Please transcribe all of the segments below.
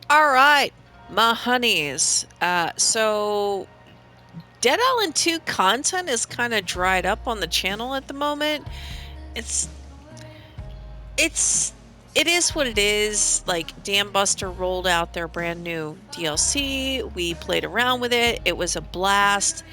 All right, my honeys. So Dead Island 2 content is kind of dried up on the channel at the moment. It's it's it is what it is. Like Dam Buster rolled out their brand new DLC. We played around with it. It was a blast.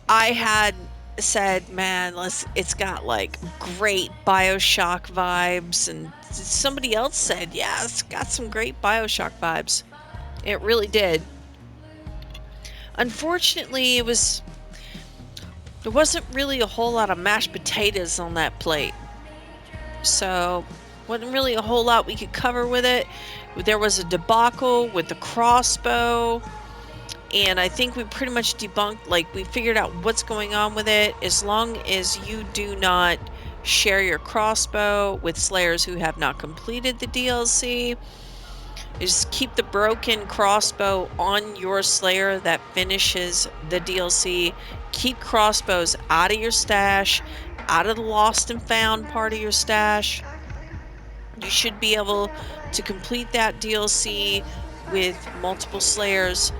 I had said, man, it's got like great BioShock vibes, and somebody else said, yeah, it's got some great BioShock vibes. It really did. Unfortunately, there wasn't really a whole lot of mashed potatoes on that plate. So, wasn't really a whole lot we could cover with it. There was a debacle with the crossbow, and I think we pretty much debunked, like, we figured out what's going on with it. As long as you do not share your crossbow with slayers who have not completed the DLC, just keep the broken crossbow on your slayer that finishes the DLC. Keep crossbows out of your stash, out of the lost and found part of your stash. You should be able to complete that DLC with multiple slayers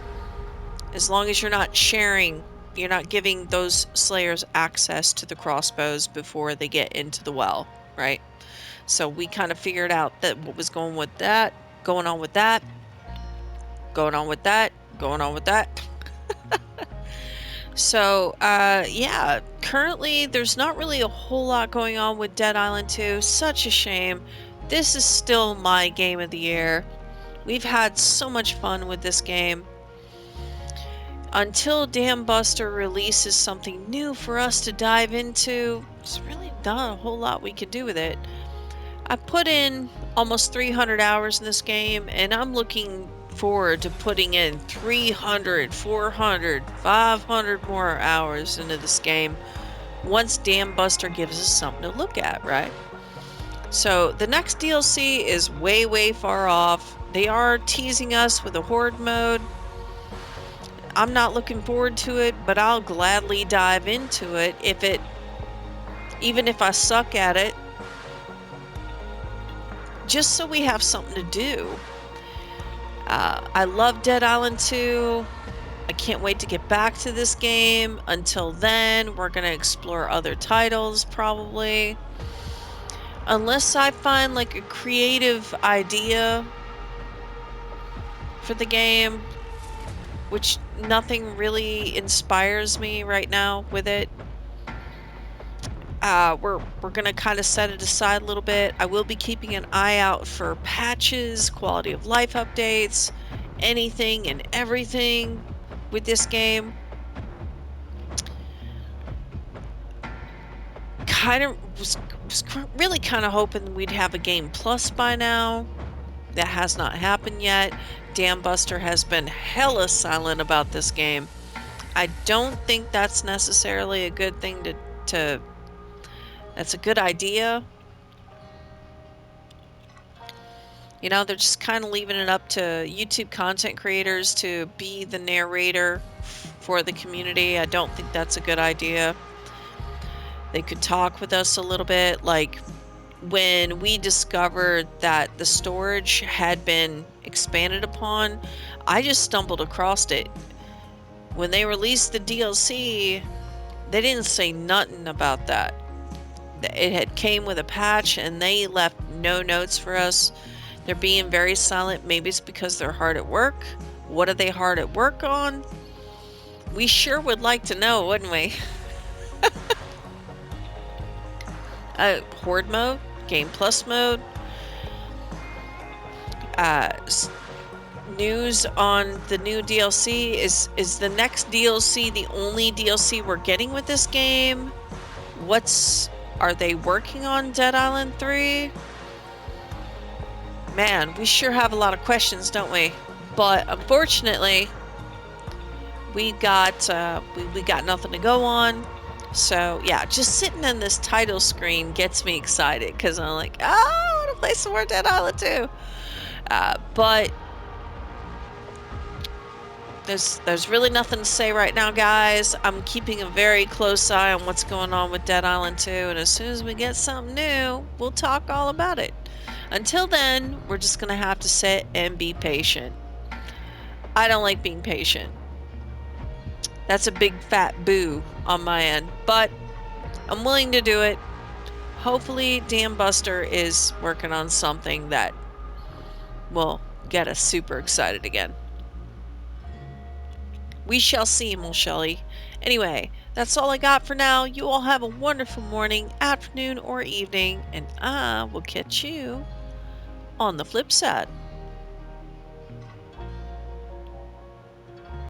as long as you're not sharing, you're not giving those slayers access to the crossbows before they get into the well, right? So we kind of figured out that what was going on with that, going on with that, going on with that, going on with that. So, yeah, currently there's not really a whole lot going on with Dead Island 2. Such a shame. This is still my game of the year. We've had so much fun with this game. Until Dam Buster releases something new for us to dive into, there's really not a whole lot we can do with it. I put in almost 300 hours in this game, and I'm looking forward to putting in 300, 400, 500 more hours into this game once Dam Buster gives us something to look at, right? So the next DLC is way, way far off. They are teasing us with a horde mode. I'm not looking forward to it, but I'll gladly dive into it even if I suck at it, just so we have something to do. I love Dead Island 2. I can't wait to get back to this game. Until then, we're going to explore other titles, probably. Unless I find like a creative idea for the game, which nothing really inspires me right now with it. We're gonna kind of set it aside a little bit. I will be keeping an eye out for patches, quality of life updates, anything and everything with this game. Kind of was really kind of hoping we'd have a game plus by now. That has not happened yet. Dam Buster has been hella silent about this game. I don't think that's necessarily a good thing to that's a good idea. You know, they're just kind of leaving it up to YouTube content creators to be the narrator for the community. I don't think that's a good idea. They could talk with us a little bit. Like when we discovered that the storage had been expanded upon, I just stumbled across it. When they released the DLC, they didn't say nothing about that. It had came with a patch and they left no notes for us. They're being very silent. Maybe it's because they're hard at work. What are they hard at work on? We sure would like to know, wouldn't we? Horde mode, Game Plus mode, news on the new DLC. Is the next DLC the only DLC we're getting with this game? Are they working on Dead Island 3? Man, we sure have a lot of questions, don't we? But unfortunately, we got nothing to go on. So yeah, just sitting in this title screen gets me excited because I'm like, oh, I want to play some more Dead Island 2. But there's really nothing to say right now, guys. I'm keeping a very close eye on what's going on with Dead Island 2, and as soon as we get something new, we'll talk all about it. Until then, we're just going to have to sit and be patient. I don't like being patient. That's a big fat boo on my end, but I'm willing to do it. Hopefully, Dam Buster is working on something that will get us super excited again. We shall see, Mon Shelly. Anyway, that's all I got for now. You all have a wonderful morning, afternoon, or evening, and I will catch you on the flip side.